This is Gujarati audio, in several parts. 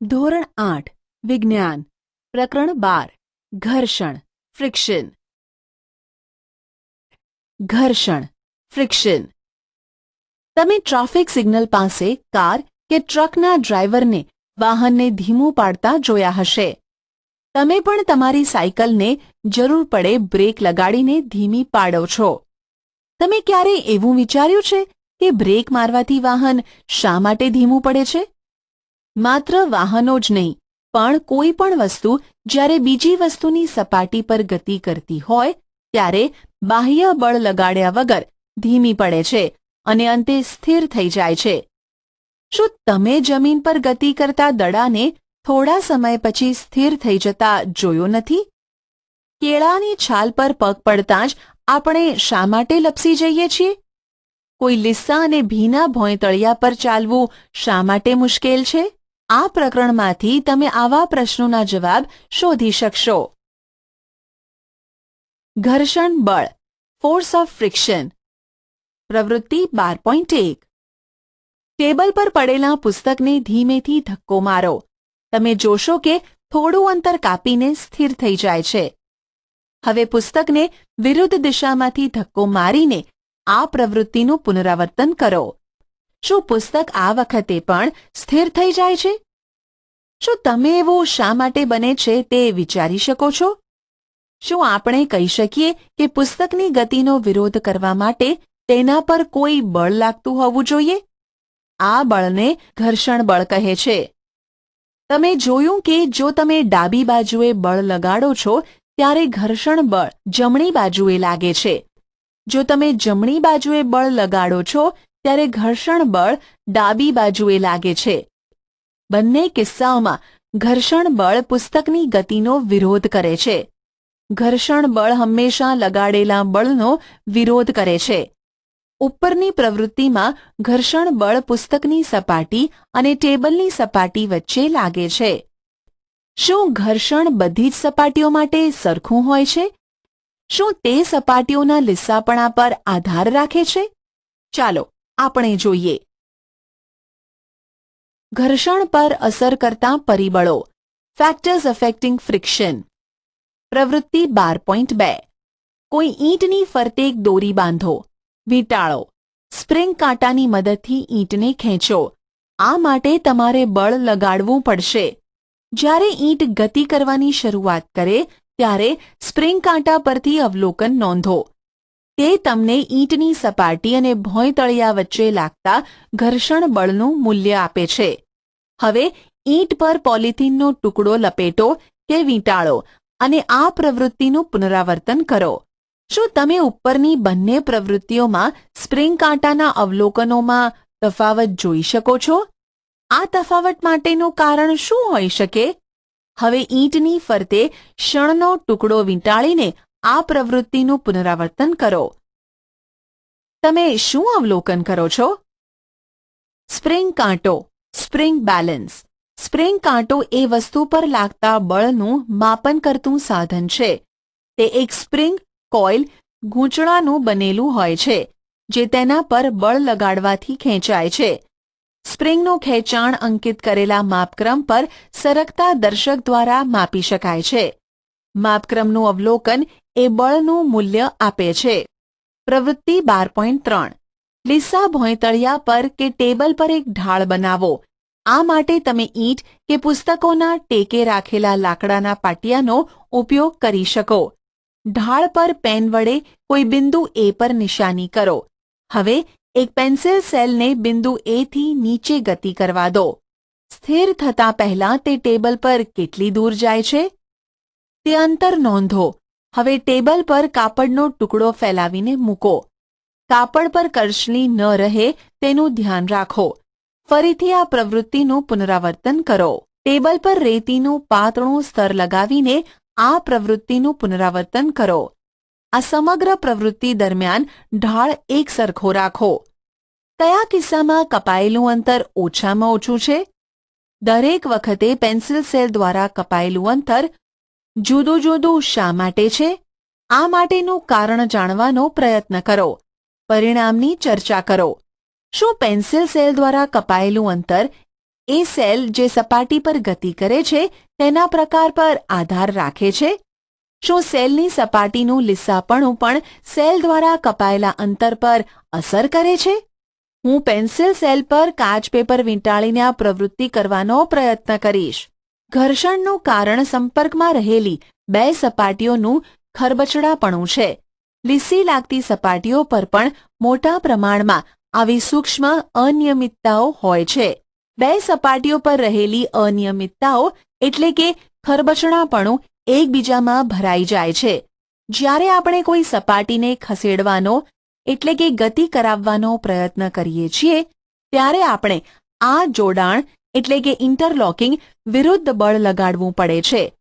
ધોરણ 8 વિજ્ઞાન પ્રકરણ 12 ઘર્ષણ ફ્રિક્શન. ઘર્ષણ ફ્રિક્શન. તમે ટ્રાફિક સિગ્નલ પાસે કાર કે ટ્રકના ડ્રાઈવરને વાહનને ધીમું પાડતા જોયા હશે. તમે પણ તમારી સાયકલને જરૂર પડે બ્રેક લગાડીને ધીમી પાડો છો. તમે ક્યારેય એવું વિચાર્યું છે કે બ્રેક મારવાથી વાહન શા માટે ધીમું પડે છે? માત્ર વાહનો જ નહીં, પણ કોઈ પણ વસ્તુ જ્યારે બીજી વસ્તુની સપાટી પર ગતિ કરતી હોય ત્યારે બાહ્ય બળ લગાડ્યા વગર ધીમી પડે છે અને અંતે સ્થિર થઈ જાય છે. શું તમે જમીન પર ગતિ કરતા દડાને થોડા સમય પછી સ્થિર થઈ જતા જોયો નથી? કેળાની છાલ પર પગ પડતાં જ આપણે શા માટે લપસી જઈએ છીએ? કોઈ લીસ્સા અને ભીના ભોંયતળિયા પર ચાલવું શા માટે મુશ્કેલ છે? આ પ્રકરણમાંથી તમે આવા પ્રશ્નોના જવાબ શોધી શકશો. ઘર્ષણ બળ ફોર્સ ઓફ ફ્રિક્શન. પ્રવૃત્તિ 12.1. ટેબલ પર પડેલા પુસ્તકને ધીમેથી ધક્કો મારો. તમે જોશો કે થોડું અંતર કાપીને સ્થિર થઈ જાય છે. હવે પુસ્તકને વિરુદ્ધ દિશામાંથી ધક્કો મારીને આ પ્રવૃત્તિનું પુનરાવર્તન કરો. શું પુસ્તક આ વખતે પણ સ્થિર થઈ જાય છે? શું તમે એવું શા માટે બને છે તે વિચારી શકો છો? શું આપણે કહી શકીએ કે પુસ્તકની ગતિનો વિરોધ કરવા માટે તેના પર કોઈ બળ લાગતું હોવું જોઈએ? આ બળને ઘર્ષણ બળ કહે છે. તમે જોયું કે જો તમે ડાબી બાજુએ બળ લગાડો છો ત્યારે ઘર્ષણ બળ જમણી બાજુએ લાગે છે. જો તમે જમણી બાજુએ બળ લગાડો છો ત્યારે ઘર્ષણ બળ ડાબી બાજુએ લાગે છે. બંને કિસ્સાઓમાં ઘર્ષણ બળ પુસ્તકની ગતિનો વિરોધ કરે છે. ઘર્ષણ બળ હંમેશા લગાડેલા બળનો વિરોધ કરે છે. ઉપરની પ્રવૃત્તિમાં ઘર્ષણ બળ પુસ્તકની સપાટી અને ટેબલની સપાટી વચ્ચે લાગે છે. શું ઘર્ષણ બધી જ સપાટીઓ માટે સરખું હોય છે? શું તે સપાટીઓના લીસ્સાપણા પર આધાર રાખે છે? ચાલો આપણે જોઈએ. ઘર્ષણ પર અસર કરતા પરિબળો ફેક્ટર્સ અફેક્ટિંગ ફ્રિક્શન. પ્રવૃત્તિ 12.2. કોઈ ઈંટની ફરતે એક દોરી બાંધો. વીંટાળો. સ્પ્રિંગ કાંટાની મદદથી ઈંટને ખેંચો. આ માટે તમારે બળ લગાડવું પડશે. જ્યારે ઈંટ ગતિ કરવાની શરૂઆત કરે ત્યારે સ્પ્રિંગ કાંટા પરથી અવલોકન નોંધો. તે તમને ઈંટની સપાટી અને ભોંયતળિયા વચ્ચે લાગતા ઘર્ષણ બળનું મૂલ્ય આપે છે. હવે ઈંટ પર પોલિથીનનો ટુકડો લપેટો કે વીંટાળો અને આ પ્રવૃત્તિનું પુનરાવર્તન કરો. શું તમે ઉપરની બંને પ્રવૃત્તિઓમાં સ્પ્રિંગ કાંટાના અવલોકનોમાં તફાવત જોઈ શકો છો? આ તફાવત માટેનું કારણ શું હોઈ શકે? હવે ઈંટની ફરતે શણનો ટુકડો વીંટાળીને આ પ્રવૃત્તિનું પુનરાવર્તન કરો. તમે શું અવલોકન કરો છો? સ્પ્રિંગ કાંટો સ્પ્રિંગ બેલેન્સ. સ્પ્રિંગ કાંટો એ વસ્તુ પર લાગતા બળનું માપન કરતું સાધન છે. તે એક સ્પ્રિંગ કોઇલ ગૂંચળાનું બનેલું હોય છે જે તેના પર બળ લગાડવાથી ખેંચાય છે. સ્પ્રિંગનું ખેંચાણ અંકિત કરેલા માપક્રમ પર સરકતા દર્શક દ્વારા માપી શકાય છે. માપક્રમનું અવલોકન એ બળનું મૂલ્ય આપે છે. પ્રવૃત્તિ 12.3. લીસ્સા ભોંયતળિયા પર કે ટેબલ પર એક ઢાળ બનાવો. આ માટે તમે ઈંટ કે પુસ્તકોના ટેકે રાખેલા લાકડાના પાટિયાનો ઉપયોગ કરી શકો. ઢાળ પર પેન વડે કોઈ બિંદુ એ પર નિશાની કરો. હવે એક પેન્સિલ સેલને બિંદુ એ થી નીચે ગતિ કરવા દો. સ્થિર થતાં પહેલા તે ટેબલ પર કેટલી દૂર જાય છે? તે અંતર નોંધો. હવે ટેબલ પર કાપડનો ટુકડો ફેલાવીને મૂકો. કાપડ પર કરચલી ન રહે તેનું ધ્યાન રાખો. ફરીથી આ પ્રવૃત્તિનું પુનરાવર્તન કરો. ટેબલ પર રેતીનું પાતળું સ્તર લગાવીને આ પ્રવૃત્તિનું પુનરાવર્તન કરો. આ સમગ્ર પ્રવૃત્તિ દરમિયાન ઢાળ એક સરખો રાખો. કયા કિસ્સામાં કપાયેલું અંતર ઓછામાં ઓછું છે? દરેક વખતે પેન્સિલ સેલ દ્વારા કપાયેલું અંતર જુદું જુદું શા માટે છે? આ માટેનું કારણ જાણવાનો પ્રયત્ન કરો. પરિણામની ચર્ચા કરો. શું પેન્સિલ સેલ દ્વારા કપાયેલું અંતર એ સેલ જે સપાટી પર ગતિ કરે છે તેના પ્રકાર પર આધાર રાખે છે? શું સેલની સપાટીનું લીસાપણું પણ સેલ દ્વારા કપાયેલા અંતર પર અસર કરે છે? હું પેન્સિલ સેલ પર કાચ પેપર વીંટાળીને આ પ્રવૃત્તિ કરવાનો પ્રયત્ન કરીશ. ઘર્ષણનું કારણ સંપર્કમાં રહેલી બે સપાટીઓનું ખરબચડાપણું છે. લીસી લાગતી સપાટીઓ પર પણ મોટા પ્રમાણમાં આવી સૂક્ષ્મ અનિયમિતતાઓ હોય છે. બે સપાટીઓ પર રહેલી અનિયમિતતાઓ એટલે કે ખરબચડાપણું એકબીજામાં ભરાઈ જાય છે. જ્યારે આપણે કોઈ સપાટીને ખસેડવાનો એટલે કે ગતિ કરાવવાનો પ્રયત્ન કરીએ છીએ ત્યારે આપણે આ જોડાણ એટલે કે ઇન્ટરલોકિંગ વિરુદ્ધ બળ લગાડવું પડે છે.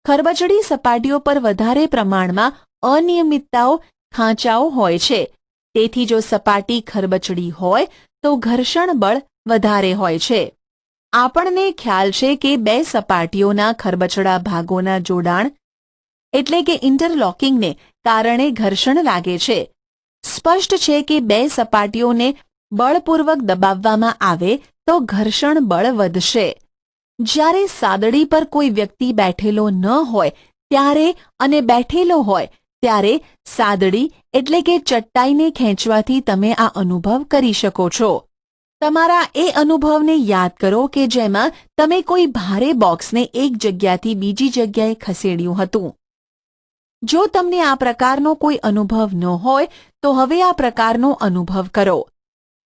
ખરબચડી સપાટીઓ પર વધારે પ્રમાણમાં અનિયમિતતાઓ ખાંચાઓ હોય છે. તેથી જો સપાટી ખરબચડી હોય તો ઘર્ષણ બળ વધારે હોય છે. આપણને ખ્યાલ છે કે બે સપાટીઓના ખરબચડા ભાગોના જોડાણ એટલે કે ઇન્ટરલોકિંગને કારણે ઘર્ષણ લાગે છે. સ્પષ્ટ છે કે બે સપાટીઓને બળપૂર્વક દબાવવામાં આવે તો ઘર્ષણ બળ વધશે. જ્યારે સાદડી પર કોઈ વ્યક્તિ બેઠેલો ન હોય ત્યારે અને બેઠેલો હોય ત્યારે સાદડી એટલે કે ચટ્ટાઈને ખેંચવાથી તમે આ અનુભવ કરી શકો છો. તમારા એ અનુભવને યાદ કરો કે જેમાં તમે કોઈ ભારે બોક્સને એક જગ્યાથી બીજી જગ્યાએ ખસેડ્યું હતું. જો તમને આ પ્રકારનો કોઈ અનુભવ ન હોય તો હવે આ પ્રકારનો અનુભવ કરો.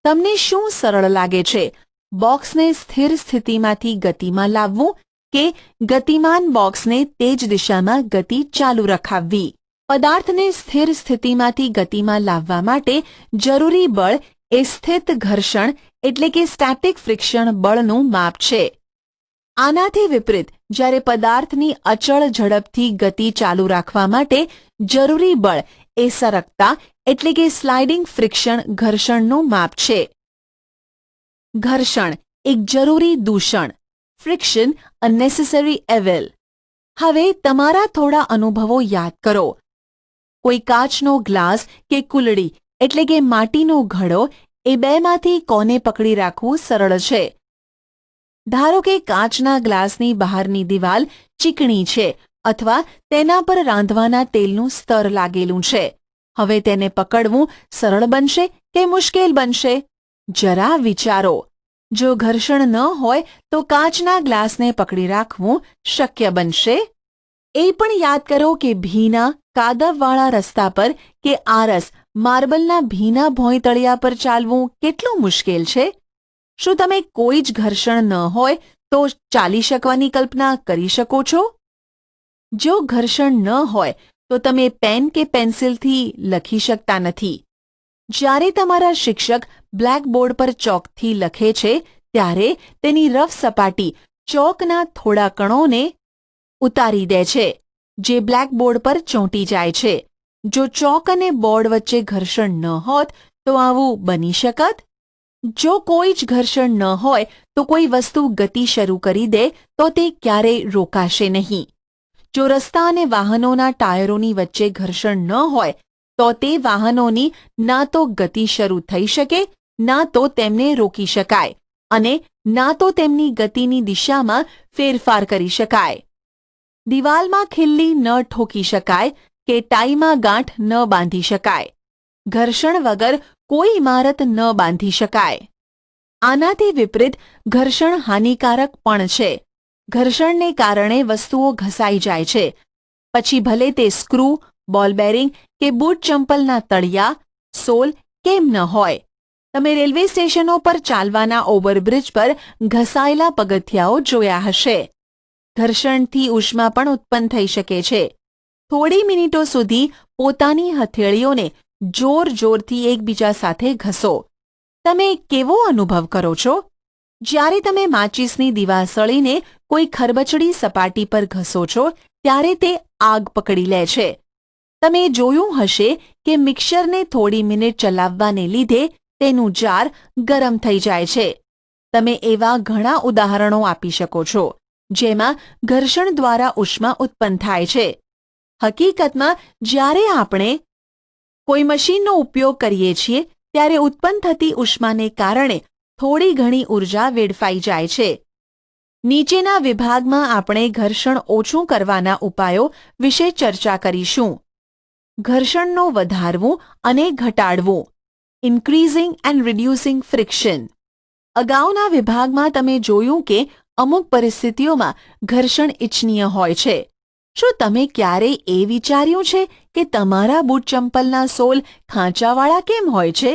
તમને શું સરળ લાગે છે? બોક્સને સ્થિર સ્થિતિમાંથી ગતિમાં લાવવું કે ગતિમાન બોક્સને તે જ દિશામાં ગતિ ચાલુ રખાવવી? પદાર્થને સ્થિર સ્થિતિમાંથી ગતિમાં લાવવા માટે જરૂરી બળ એ સ્થિત ઘર્ષણ એટલે કે સ્ટેટિક ફ્રિક્શન બળનું માપ છે. આનાથી વિપરીત જ્યારે પદાર્થની અચળ ઝડપથી ગતિ ચાલુ રાખવા માટે જરૂરી બળ એ સરકતા એટલે કે સ્લાઇડિંગ ફ્રિક્શન ઘર્ષણનું માપ છે. ઘર્ષણ એક જરૂરી દૂષણ, ફ્રિક્શન અ નેસેસરી એવિલ. હવે તમારા થોડા અનુભવો યાદ કરો. કોઈ કાચનો ગ્લાસ કે કુલડી એટલે કે માટીનો ઘડો એ બેમાંથી કોને પકડી રાખવું સરળ છે? ધારો કે કાચના ગ્લાસની બહારની દિવાલ ચીકણી છે અથવા તેના પર રાંધવાના તેલનું સ્તર લાગેલું છે. હવે તેને પકડવું સરળ બનશે કે મુશ્કેલ બનશે? જરા વિચારો. જો ઘર્ષણ ન હોય તો કાચના ગ્લાસને પકડી રાખવું શક્ય બનશે? એ પણ યાદ કરો કે ભીના કાદવવાળા રસ્તા પર કે આરસ માર્બલના ભીના ભોંયતળિયા પર ચાલવું કેટલું મુશ્કેલ છે? શું તમે કોઈ જ ઘર્ષણ ન હોય તો ચાલી શકવાની કલ્પના કરી શકો છો? જો ઘર્ષણ ન હોય તો તમે પેન કે પેન્સિલથી લખી શકતા નથી. જ્યારે તમારા શિક્ષક બ્લેકબોર્ડ પર ચોકથી લખે છે ત્યારે તેની રફ સપાટી ચોકના થોડા કણોને ઉતારી દે છે જે બ્લેકબોર્ડ પર ચોંટી જાય છે. જો ચોક અને બોર્ડ વચ્ચે ઘર્ષણ ન હોત તો આવું બની શકત? જો કોઈ જ ઘર્ષણ ન હોય તો કોઈ વસ્તુ ગતિ શરૂ કરી દે તો તે ક્યારેય રોકાશે નહીં. જો રસ્તા અને વાહનોના ટાયરોની વચ્ચે ઘર્ષણ ન હોય તો તે વાહનોની ના તો ગતિ શરૂ થઈ શકે ના તો તેમને રોકી શકાય અને ના તો તેમની ગતિની દિશામાં ફેરફાર કરી શકાય. દિવાલમાં ખિલ્લી ન ઠોકી શકાય કે ટાઈમાં ગાંઠ ન બાંધી શકાય. ઘર્ષણ વગર કોઈ ઇમારત ન બાંધી શકાય. આનાથી વિપરીત ઘર્ષણ હાનિકારક પણ છે. ઘર્ષણને કારણે વસ્તુઓ ઘસાઈ જાય છે. પછી ભલે તે સ્ક્રૂ, બોલ બેરિંગ કે બૂટ ચંપલના તળિયા, સોલ કેમ ન હોય. તમે રેલવે સ્ટેશનો પર ચાલવાના ઓવરબ્રિજ પર ઘસાયેલા પગથિયાઓ જોયા હશે. ઘર્ષણથી ઉષ્મા પણ ઉત્પન્ન થઈ શકે છે. થોડી મિનિટો સુધી પોતાની હથેળીઓને જોર-જોરથી એકબીજા સાથે ઘસો. તમે કેવો અનુભવ કરો છો? જ્યારે તમે માચીસની દિવાસળીને કોઈ ખરબચડી સપાટી પર ઘસો છો ત્યારે તે આગ પકડી લે છે. તમે જોયું હશે કે મિક્સરને થોડી મિનિટ ચલાવવાને લીધે તેનું જાર ગરમ થઈ જાય છે. તમે એવા ઘણા ઉદાહરણો આપી શકો છો જેમાં ઘર્ષણ દ્વારા ઉષ્મા ઉત્પન્ન થાય છે. હકીકતમાં જ્યારે આપણે કોઈ મશીનનો ઉપયોગ કરીએ છીએ ત્યારે ઉત્પન્ન થતી ઉષ્માને કારણે થોડી ઘણી ઉર્જા વેડફાઈ જાય છે. નીચેના વિભાગમાં આપણે ઘર્ષણ ઓછું કરવાના ઉપાયો વિશે ચર્ચા કરીશું. ઘર્ષણનું વધારવું અને ઘટાડવું. Increasing and reducing friction. અગાઉના વિભાગમાં તમે જોયું કે અમુક પરિસ્થિતિઓમાં ઘર્ષણ ઇચ્છનીય હોય છે. શું તમે ક્યારેય એ વિચાર્યું છે કે તમારા બૂટ ચંપલના સોલ ખાંચાવાળા કેમ હોય છે?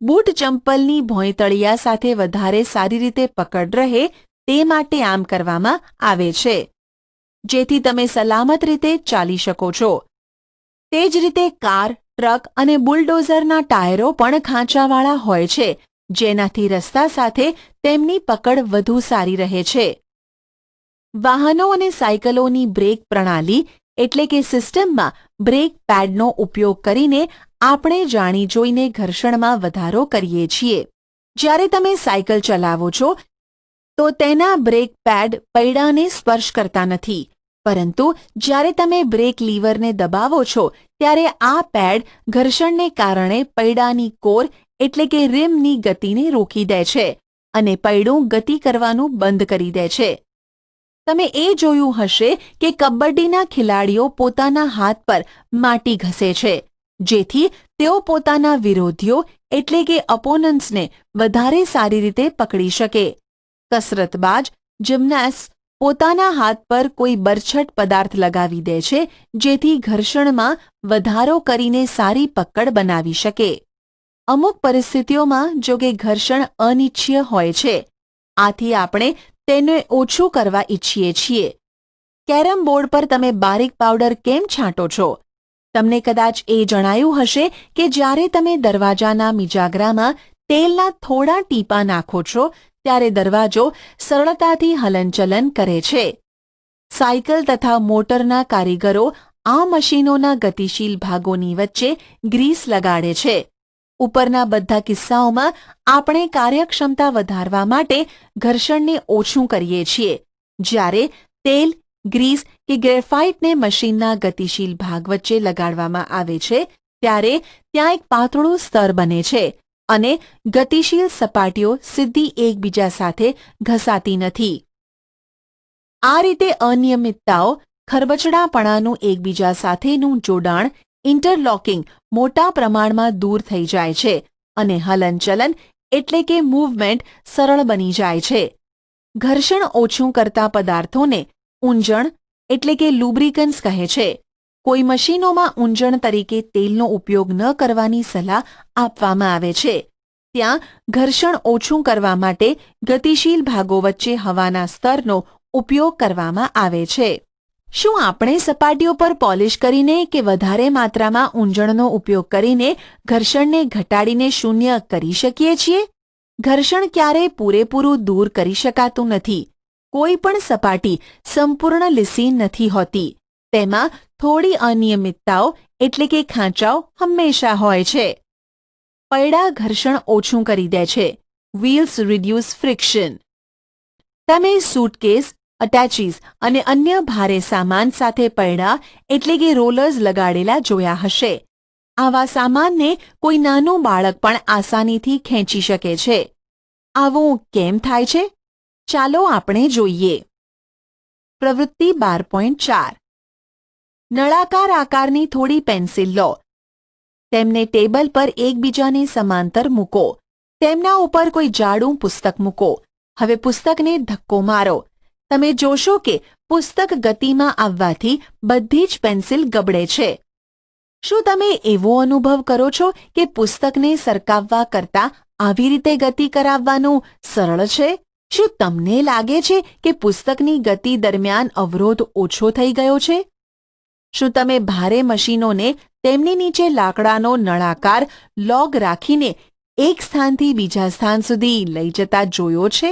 બૂટ ચંપલની ભોંયતળિયા સાથે વધારે સારી રીતે પકડ રહે તે માટે આમ કરવામાં આવે છે, જેથી તમે સલામત રીતે ચાલી શકો છો. તે જ રીતે કાર, ટ્રક અને બુલડોઝરના ટાયરો પણ ખાંચાવાળા હોય છે, જેનાથી રસ્તા સાથે તેમની પકડ વધુ સારી રહે છે. વાહનો અને સાયકલોની બ્રેક પ્રણાલી એટલે કે સિસ્ટમમાં બ્રેક પેડનો ઉપયોગ કરીને આપણે જાણી જોઈને ઘર્ષણમાં વધારો કરીએ છીએ. જ્યારે તમે સાયકલ ચલાવો છો તો તેના બ્રેક પેડ પૈડાને સ્પર્શ કરતા નથી, પરંતુ જ્યારે તમે બ્રેક લીવરને દબાવો છો ત્યારે આ પેડ ઘર્ષણને કારણે પૈડાની કોર એટલે કે રિમની ગતિને રોકી દે છે અને પૈડું ગતિ કરવાનું બંધ કરી દે છે. તમે એ જોયું હશે કે કબડ્ડીના ખેલાડીઓ પોતાના હાથ પર માટી ઘસે છે, જેથી તેઓ પોતાના વિરોધીઓ એટલે કે ઓપોનન્ટ્સને વધારે સારી રીતે પકડી શકે. કસરતબાજ, જિમ્નાસ્ટ પોતાના હાથ પર કોઈ બરછટ પદાર્થ લગાવી દે છે, જેથી ઘર્ષણમાં વધારો કરીને સારી પકડ બનાવી શકે. અમુક પરિસ્થિતિઓમાં જો કે ઘર્ષણ અનિચ્છનીય હોય છે, આથી આપણે તેને ઓછું કરવા ઈચ્છીએ છીએ. કેરમ બોર્ડ પર તમે બારીક પાવડર કેમ છાંટો છો? તમને કદાચ એ જણાયું હશે કે જ્યારે તમે દરવાજાના મિજાગરામાં તેલના થોડા ટીપાં નાખો છો ત્યારે દરવાજો સરળતાથી હલનચલન કરે છે. સાયકલ તથા મોટરના કારીગરો આ મશીનોના ગતિશીલ ભાગોની વચ્ચે ગ્રીસ લગાડે છે. ઉપરના બધા કિસ્સાઓમાં આપણે કાર્યક્ષમતા વધારવા માટે ઘર્ષણને ઓછું કરીએ છીએ. જ્યારે તેલ, ગ્રીસ કે ગ્રેફાઇટને મશીનના ગતિશીલ ભાગ વચ્ચે લગાડવામાં આવે છે ત્યારે ત્યાં એક પાતળું સ્તર બને છે અને ગતિશીલ સપાટીઓ સીધી એકબીજા સાથે ઘસાતી નથી. આ રીતે અનિયમિતતાઓ, ખરબચડાપણાનું એકબીજા સાથેનું જોડાણ, ઇન્ટરલોકિંગ મોટા પ્રમાણમાં દૂર થઈ જાય છે અને હલનચલન એટલે કે મૂવમેન્ટ સરળ બની જાય છે. ઘર્ષણ ઓછું કરતા પદાર્થોને ઊંજણ એટલે કે લુબ્રિકન્ટ્સ કહે છે. કોઈ મશીનોમાં ઊંજણ તરીકે તેલનો ઉપયોગ ન કરવાની સલાહ આપવામાં આવે છે. ત્યાં ઘર્ષણ ઓછું કરવા માટે ગતિશીલ ભાગો વચ્ચે હવાના સ્તરનો ઉપયોગ કરવામાં આવે છે. શું આપણે સપાટીઓ પર પોલિશ કરીને કે વધારે માત્રામાં ઊંજણનો ઉપયોગ કરીને ઘર્ષણને ઘટાડીને શૂન્ય કરી શકીએ છીએ? ઘર્ષણ ક્યારેય પૂરેપૂરું દૂર કરી શકાતું નથી. કોઈ પણ સપાટી સંપૂર્ણ લીસી નથી હોતી. તેમાં થોડી અનિયમિતતાઓ એટલે કે ખાંચાઓ હંમેશા હોય છે. પૈડા ઘર્ષણ ઓછું કરી દે છે. Wheels reduce friction. તમે સૂટકેસ, અટેચીઝ અને અન્ય ભારે સામાન સાથે પૈડા એટલે કે રોલર્સ લગાડેલા જોયા હશે. આવા સામાનને કોઈ નાનું બાળક પણ આસાનીથી ખેંચી શકે છે. આવું કેમ થાય છે? ચાલો આપણે જોઈએ. પ્રવૃત્તિ 12.4. નળાકાર આકારની થોડી પેન્સિલ લો. તેમને ટેબલ પર એકબીજાની સમાંતર મૂકો. તેમના ઉપર કોઈ જાડું પુસ્તક મૂકો. હવે પુસ્તકને ધક્કો મારો. તમે જોશો કે પુસ્તક ગતિમાં આવવાથી બધી જ પેન્સિલ ગબડે છે. શું તમે એવો અનુભવ કરો છો કે પુસ્તકને સરકાવવા કરતાં આવી રીતે ગતિ કરાવવાનું સરળ છે? શું તમને લાગે છે કે પુસ્તકની ગતિ દરમિયાન અવરોધ ઓછો થઈ ગયો છે? શું તમે ભારે મશીનોને તેમની નીચે લાકડાનો નળાકાર લોગ રાખીને એક સ્થાનથી બીજા સ્થાન સુધી લઈ જતા જોયો છે?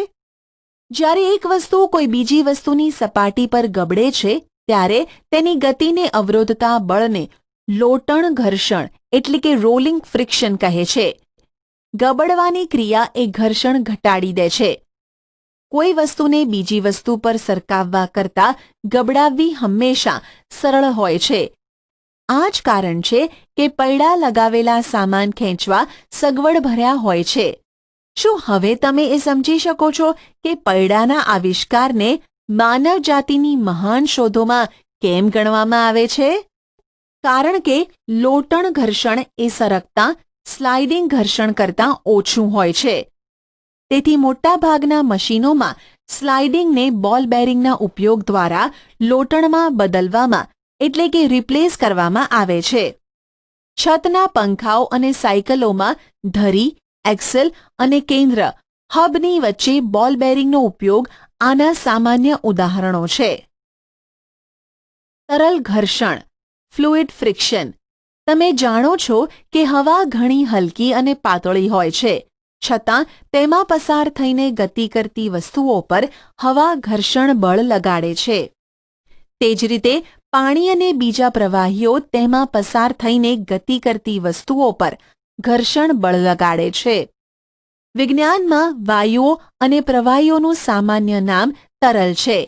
જ્યારે એક વસ્તુ કોઈ બીજી વસ્તુની સપાટી પર ગબડે છે ત્યારે તેની ગતિને અવરોધતા બળને લોટણ ઘર્ષણ એટલે કે રોલિંગ ફ્રિક્શન કહે છે. ગબડવાની ક્રિયા એ ઘર્ષણ ઘટાડી દે છે. કોઈ વસ્તુને બીજી વસ્તુ પર સરકાવવા કરતાં ગબડાવવી હંમેશા સરળ હોય છે. આ જ કારણ છે કે પૈડા લગાવેલા સામાન ખેંચવા સગવડભર્યા હોય છે. શું હવે તમે એ સમજી શકો છો કે પૈડાના આવિષ્કારને માનવ જાતિની મહાન શોધોમાં કેમ ગણવામાં આવે છે? કારણ કે લોટણ ઘર્ષણ એ સરકતા સ્લાઇડિંગ ઘર્ષણ કરતાં ઓછું હોય છે. તેથી મોટાભાગના મશીનોમાં સ્લાઇડિંગને બોલ બેરિંગના ઉપયોગ દ્વારા લોટણમાં બદલવામાં એટલે કે રિપ્લેસ કરવામાં આવે છે. છતના પંખાઓ અને સાયકલોમાં ધરી, એક્સેલ અને કેન્દ્ર હબની વચ્ચે બોલ બેરિંગનો ઉપયોગ આના સામાન્ય ઉદાહરણો છે. તરલ ઘર્ષણ ફ્લુઇડ ફ્રિક્શન. તમે જાણો છો કે હવા ઘણી હલકી અને પાતળી હોય છે, છતાં તેમાં પસાર થઈને ગતિ કરતી વસ્તુઓ પર હવા ઘર્ષણ બળ લગાડે છે. તે જ રીતે પાણી અને બીજા પ્રવાહીઓ તેમાં પસાર થઈને ગતિ કરતી વસ્તુઓ પર ઘર્ષણ બળ લગાડે છે. વિજ્ઞાનમાં વાયુઓ અને પ્રવાહીઓનું સામાન્ય નામ તરલ છે.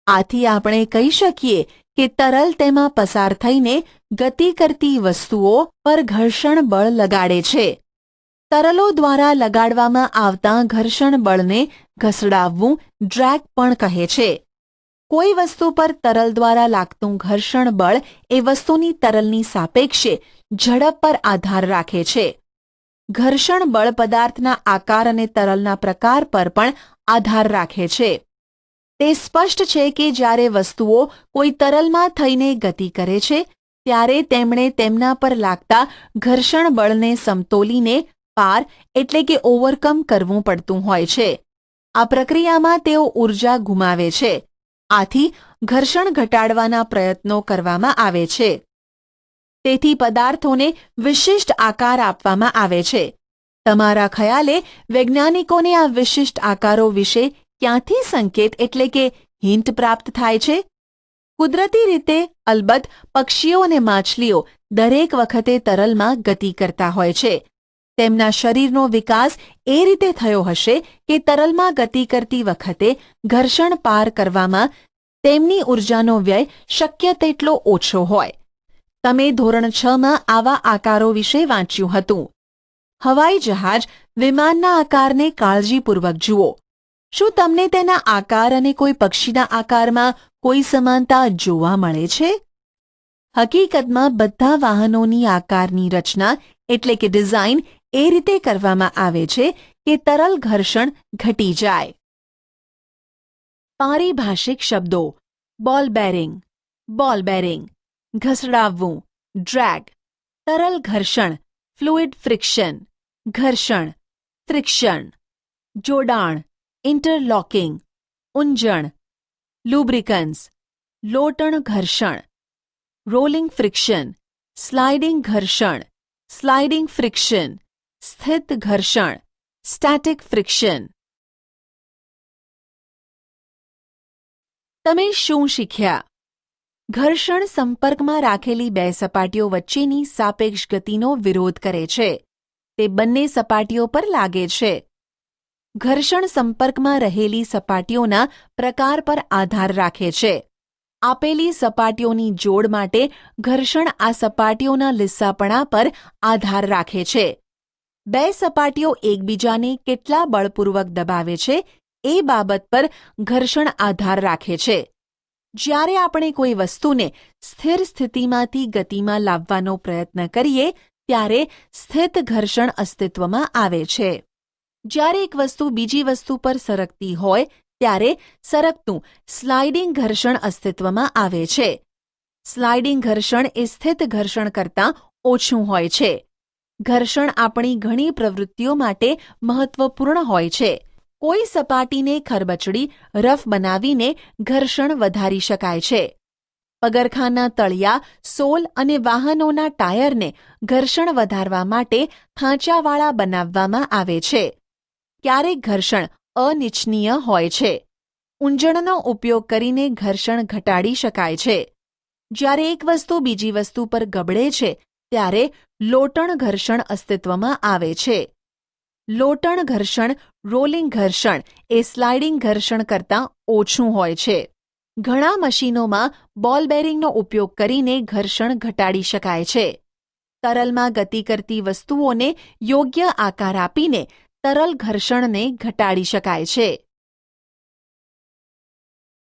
આથી આપણે કહી શકીએ કે તરલ તેમાં પસાર થઈને ગતિ કરતી વસ્તુઓ પર ઘર્ષણ બળ લગાડે છે. તરલો દ્વારા લગાડવામાં આવતા ઘર્ષણ બળને ઘસડાવવું ડ્રેગ પણ કહે છે. કોઈ વસ્તુ પર તરલ દ્વારા લાગતું ઘર્ષણ બળ એ વસ્તુની તરલની સાપેક્ષે ઝડપ પર આધાર રાખે છે. ઘર્ષણ બળ પદાર્થના આકાર અને તરલના પ્રકાર પર પણ આધાર રાખે છે. તે સ્પષ્ટ છે કે જ્યારે વસ્તુઓ કોઈ તરલમાં થઈને ગતિ કરે છે ત્યારે તેમણે તેમના પર લાગતા ઘર્ષણ બળને સમતોલીને પાર એટલે કે ઓવરકમ કરવું પડતું હોય છે. આ પ્રક્રિયામાં તેઓ ઊર્જા ગુમાવે છે. આથી ઘર્ષણ ઘટાડવાના પ્રયત્નો કરવામાં આવે છે. તેથી પદાર્થોને વિશિષ્ટ આકાર આપવામાં આવે છે. તમારા ખ્યાલે વૈજ્ઞાનિકોને આ વિશિષ્ટ આકારો વિશે ક્યાંથી સંકેત એટલે કે હિન્ટ પ્રાપ્ત થાય છે? કુદરતી રીતે અલબત્ત પક્ષીઓ અને માછલીઓ દરેક વખતે તરલમાં ગતિ કરતા હોય છે. તેમના શરીરનો વિકાસ એ રીતે થયો હશે કે તરલમાં ગતિ કરતી વખતે ઘર્ષણ પાર કરવામાં તેમની ઊર્જાનો વ્યય શક્ય તેટલો ઓછો હોય. તમે ધોરણ 6માં આવા આકારો વિશે વાંચ્યું હતું. હવાઈ જહાજ, વિમાનના આકારને કાળજીપૂર્વક જુઓ. શું તમને તેના આકાર અને કોઈ પક્ષીના આકારમાં કોઈ સમાનતા જોવા મળે છે? હકીકતમાં બધા વાહનોની આકારની રચના એટલે કે ડિઝાઇન એ રીતે કરવામાં આવે છે કે તરલ ઘર્ષણ ઘટી જાય. પારિભાષિક શબ્દો: બોલ બેરિંગ, ઘસડાવવું, ડ્રેગ, તરલ ઘર્ષણ, ફ્લુઇડ ફ્રિક્શન, ઘર્ષણ, ફ્રિક્શન, જોડાણ, ઇન્ટરલોકિંગ, ઊંજણ, લુબ્રિકન્સ, લોટણ ઘર્ષણ, રોલિંગ ફ્રિક્શન, સ્લાઇડિંગ ઘર્ષણ, સ્લાઇડિંગ ફ્રિક્શન, સ્થિત ઘર્ષણ, સ્ટેટિક ફ્રિક્શન. તમે શું શીખ્યા? ઘર્ષણ સંપર્કમાં રાખેલી બે સપાટીઓ વચ્ચેની સાપેક્ષ ગતિનો વિરોધ કરે છે. તે બંને સપાટીઓ પર લાગે છે. ઘર્ષણ સંપર્કમાં રહેલી સપાટીઓના પ્રકાર પર આધાર રાખે છે. આપેલી સપાટીઓની જોડ માટે ઘર્ષણ આ સપાટીઓના લીસ્સાપણા પર આધાર રાખે છે. બે સપાટીઓ એકબીજાને કેટલા બળપૂર્વક દબાવે છે એ બાબત પર ઘર્ષણ આધાર રાખે છે. જ્યારે આપણે કોઈ વસ્તુને સ્થિર સ્થિતિમાંથી ગતિમાં લાવવાનો પ્રયત્ન કરીએ ત્યારે સ્થિત ઘર્ષણ અસ્તિત્વમાં આવે છે. જ્યારે એક વસ્તુ બીજી વસ્તુ પર સરકતી હોય ત્યારે સરકતું સ્લાઇડિંગ ઘર્ષણ અસ્તિત્વમાં આવે છે. સ્લાઇડિંગ ઘર્ષણ એ સ્થિત ઘર્ષણ કરતાં ઓછું હોય છે. ઘર્ષણ આપણી ઘણી પ્રવૃત્તિઓ માટે મહત્વપૂર્ણ હોય છે. કોઈ સપાટીને ખરબચડી રફ બનાવીને ઘર્ષણ વધારી શકાય છે. પગરખાંના તળિયા, સોલ અને વાહનોના ટાયરને ઘર્ષણ વધારવા માટે ખાંચાવાળા બનાવવામાં આવે છે. ક્યારેક ઘર્ષણ અનિચ્છનીય હોય છે. ઊંજણનો ઉપયોગ કરીને ઘર્ષણ ઘટાડી શકાય છે. જ્યારે એક વસ્તુ બીજી વસ્તુ પર ગબડે છે ત્યારે લોટણ ઘર્ષણ અસ્તિત્વમાં આવે છે. લોટણ ઘર્ષણ, રોલિંગ ઘર્ષણ એ સ્લાઇડિંગ ઘર્ષણ કરતાં ઓછું હોય છે. ઘણા મશીનોમાં બોલ બેરિંગનો ઉપયોગ કરીને ઘર્ષણ ઘટાડી શકાય છે. તરલમાં ગતિ કરતી વસ્તુઓને યોગ્ય આકાર આપીને તરલ ઘર્ષણને ઘટાડી શકાય છે.